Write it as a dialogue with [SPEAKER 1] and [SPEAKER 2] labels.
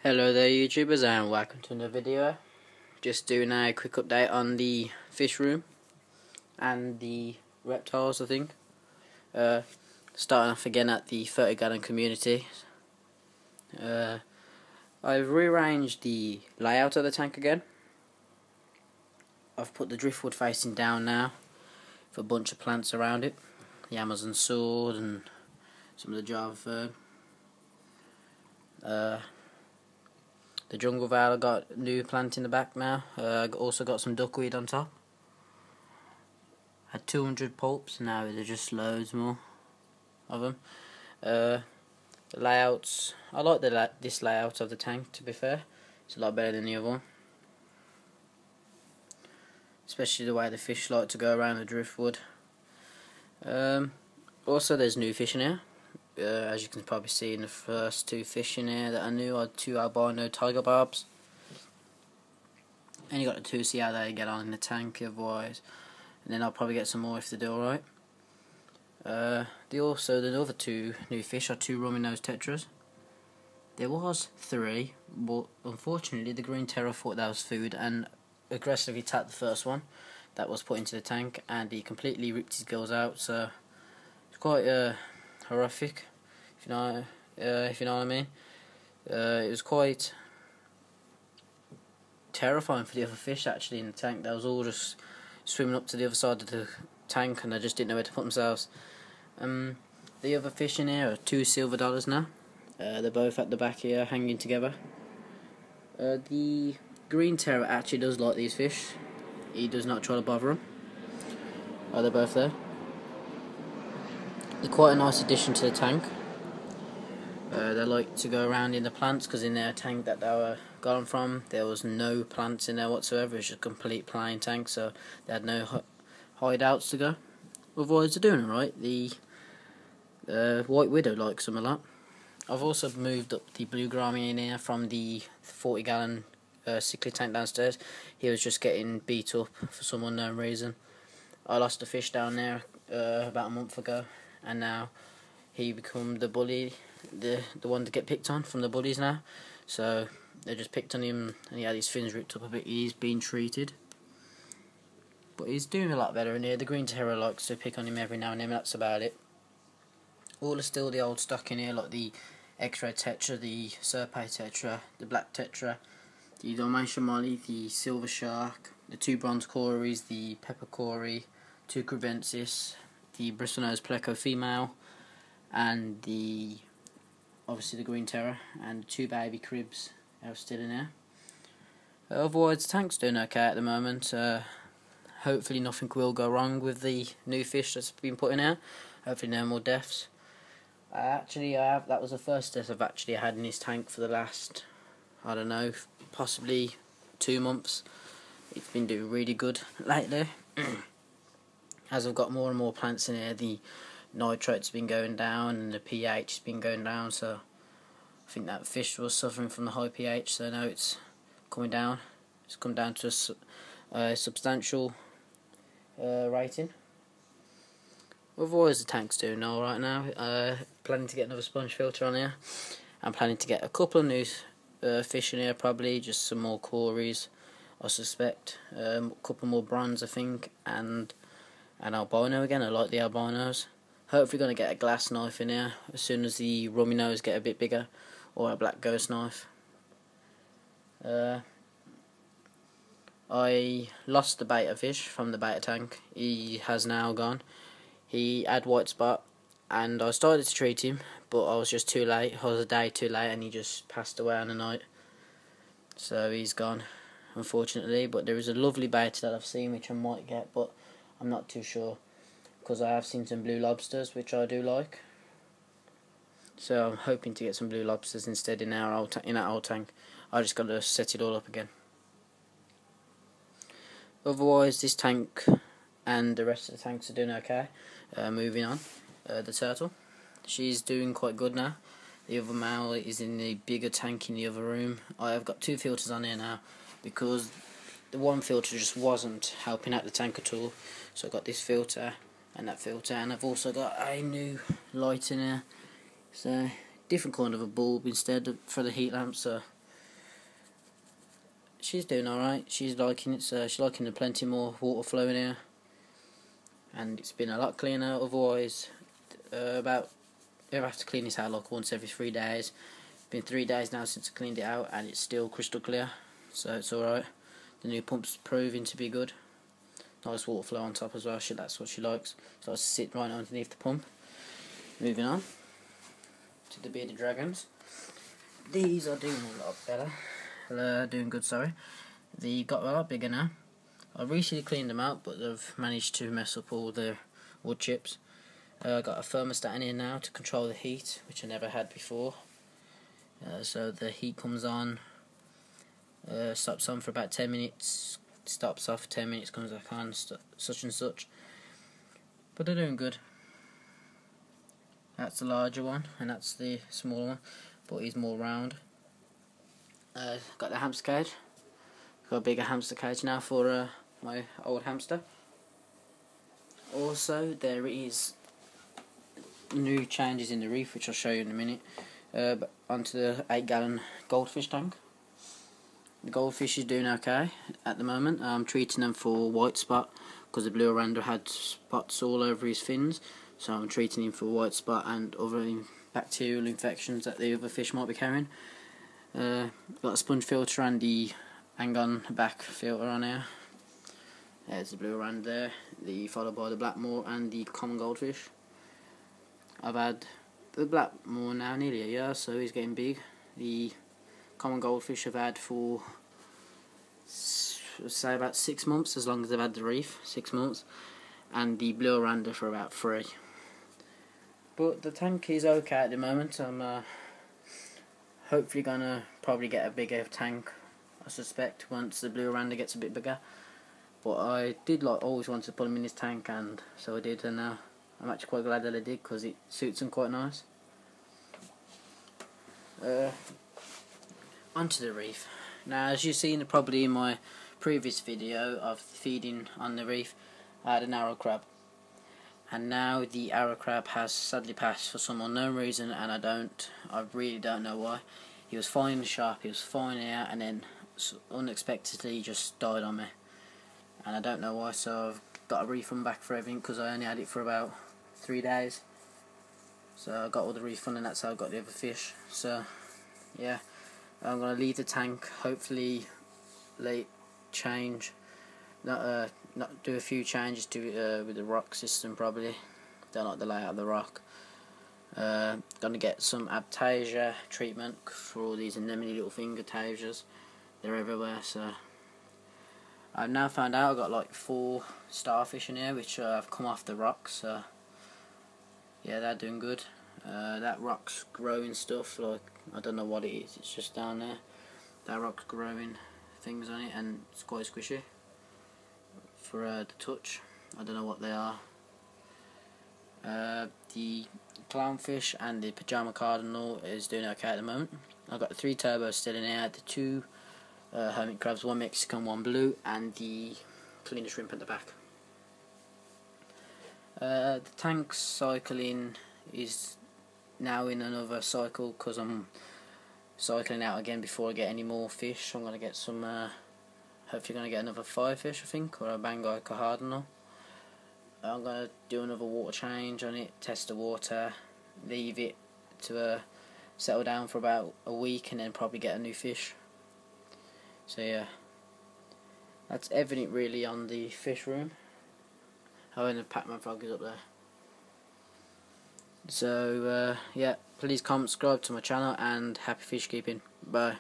[SPEAKER 1] Hello there YouTubers and welcome to another video. Just doing a quick update on the fish room and the reptiles, I think. Starting off again at the 30-gallon community. I've rearranged the layout of the tank again. I've put the driftwood facing down now with a bunch of plants around it. The Amazon sword and some of the Java fern. The jungle vale, I got a new plant in the back now. I also got some duckweed on top. Had 200 pulps, now there's just loads more of them. The layouts, I like this layout of the tank, to be fair. It's a lot better than the other one. Especially the way the fish like to go around the driftwood. Also there's new fish in here. As you can probably see in the first two fish in here that I knew are two albino tiger barbs. And you got to see how they get on in the tank otherwise. And then I'll probably get some more if they do alright. The other two new fish are two rummy nose tetras. There was three, but unfortunately the green terror thought that was food and aggressively attacked the first one that was put into the tank, and he completely ripped his gills out, so it's quite horrific, if you know what I mean. It was quite terrifying for the other fish actually in the tank. They was all just swimming up to the other side of the tank and they just didn't know where to put themselves. The other fish in here are two silver dollars now. They're both at the back here hanging together. The green terror actually does like these fish. He does not try to bother them. Oh, they're both there. They're quite a nice addition to the tank. They like to go around in the plants because in their tank that they got them from, there was no plants in there whatsoever. It was just a complete plain tank, so they had no hideouts to go. Otherwise, they're doing alright. The white widow likes them a lot. I've also moved up the blue grami in here from the 40-gallon cichlid tank downstairs. He was just getting beat up for some unknown reason. I lost a fish down there about a month ago, and now he become the bully, the one to get picked on from the bullies now. So they just picked on him and he had his fins ripped up a bit. He's been treated, but he's doing a lot better in here. The green terror likes to pick on him every now and then, that's about it. All are still the old stock in here, like the X-ray tetra, the serpe tetra, the black tetra, the Dalmatian molly, the silver shark, the two bronze cories, the pepper cory, two crebensis, the bristlenose pleco female, and obviously the green terror, and two baby cribs are still in there. Otherwise the tank's doing okay at the moment. Hopefully nothing will go wrong with the new fish that's been put in here. Hopefully no more deaths. That was the first death I've actually had in this tank for the last, I don't know, possibly 2 months. It's been doing really good lately. As I've got more and more plants in here, the nitrate's been going down and the pH has been going down, so I think that fish was suffering from the high pH, so now it's coming down. It's come down to a substantial rating. Otherwise the tank's doing alright now. Planning to get another sponge filter on here. I'm planning to get a couple of new fish in here, probably just some more cories, I suspect. A couple more bronze, I think, and an albino again. I like the albinos. Hopefully going to get a glass knife in here as soon as the rummy nose get a bit bigger, or a black ghost knife. I lost the beta fish from the beta tank. He has now gone. He had white spot and I started to treat him, but I was just too late. I was a day too late and he just passed away on the night. So he's gone, unfortunately. But there is a lovely beta that I've seen which I might get, but I'm not too sure, because I have seen some blue lobsters which I do like. So I'm hoping to get some blue lobsters instead in that old tank. I just got to set it all up again. Otherwise this tank and the rest of the tanks are doing okay. Moving on, the turtle, she's doing quite good now. The other male is in the bigger tank in the other room. I have got two filters on here now because the one filter just wasn't helping out the tank at all. So I got this filter and that filter, and I've also got a new light in here. It's a different kind of a bulb instead for the heat lamp, so she's doing alright. She's liking it, so she's liking the plenty more water flow in here. And it's been a lot cleaner, otherwise, I have to clean this out like once every 3 days. It's been 3 days now since I cleaned it out, and it's still crystal clear, so it's alright. The new pump's proving to be good. Nice water flow on top as well, that's what she likes. So I sit right underneath the pump. Moving on to the bearded dragons. These are doing a lot better. Doing good, sorry. They got a lot bigger now. I recently cleaned them out, but they've managed to mess up all their wood chips. Got a thermostat in here now to control the heat, which I never had before. So the heat comes on, stops on for about 10 minutes, stops off for 10 minutes, comes back on, such and such. But they're doing good. That's the larger one, and that's the smaller one, but he's more round. Got the hamster cage. Got a bigger hamster cage now for my old hamster. Also, there is new changes in the reef, which I'll show you in a minute. But onto the 8-gallon goldfish tank. The goldfish is doing okay at the moment. I'm treating them for white spot because the blue oranda had spots all over his fins. So I'm treating him for white spot and other bacterial infections that the other fish might be carrying. Got a sponge filter and the hang-on back filter on here. There's the blue oranda there, followed by the blackmore and the common goldfish. I've had the blackmore now nearly a year, so he's getting big. The common goldfish I've had for, say, about 6 months, as long as I've had the reef, 6 months. And the blue oranda for about 3. But the tank is okay at the moment. I'm hopefully gonna probably get a bigger tank, I suspect, once the blue oranda gets a bit bigger. But I did always want to put him in this tank, and so I did, and I'm actually quite glad that I did, because it suits him quite nice. Onto the reef. Now, as you've seen probably in my previous video of feeding on the reef, I had an arrow crab, and now the arrow crab has sadly passed for some unknown reason, and I really don't know why. He was fine in the shop, he was fine here, and then unexpectedly he just died on me, and I don't know why. So I've got a refund back for everything, because I only had it for about 3 days. So I got all the refund, and that's how I got the other fish. So yeah, I'm gonna leave the tank, hopefully late change, not do a few changes to with the rock system probably. Don't like the layout of the rock. Gonna get some Aptasia treatment for all these anemone little finger tasias. They're everywhere. So I've now found out I've got like 4 starfish in here which have come off the rocks. So yeah, they're doing good. That rock's growing stuff, like I don't know what it is. It's just down there. That rock's growing things on it, and it's quite squishy for the touch. I don't know what they are. The clownfish and the pajama cardinal is doing okay at the moment. I've got the 3 turbos still in here, the 2 hermit crabs, 1 Mexican, 1 blue, and the cleaner shrimp at the back. The tank cycling is now in another cycle, because I'm cycling out again before I get any more fish. I'm going to get some, hopefully going to get another 5 fish, I think, or a Bangai cardinal. I'm going to do another water change on it, test the water, leave it to settle down for about a week, and then probably get a new fish. So yeah, that's everything really on the fish room. Oh, and the Pac-Man frog is up there. So yeah, please comment, subscribe to my channel, and happy fish keeping. Bye.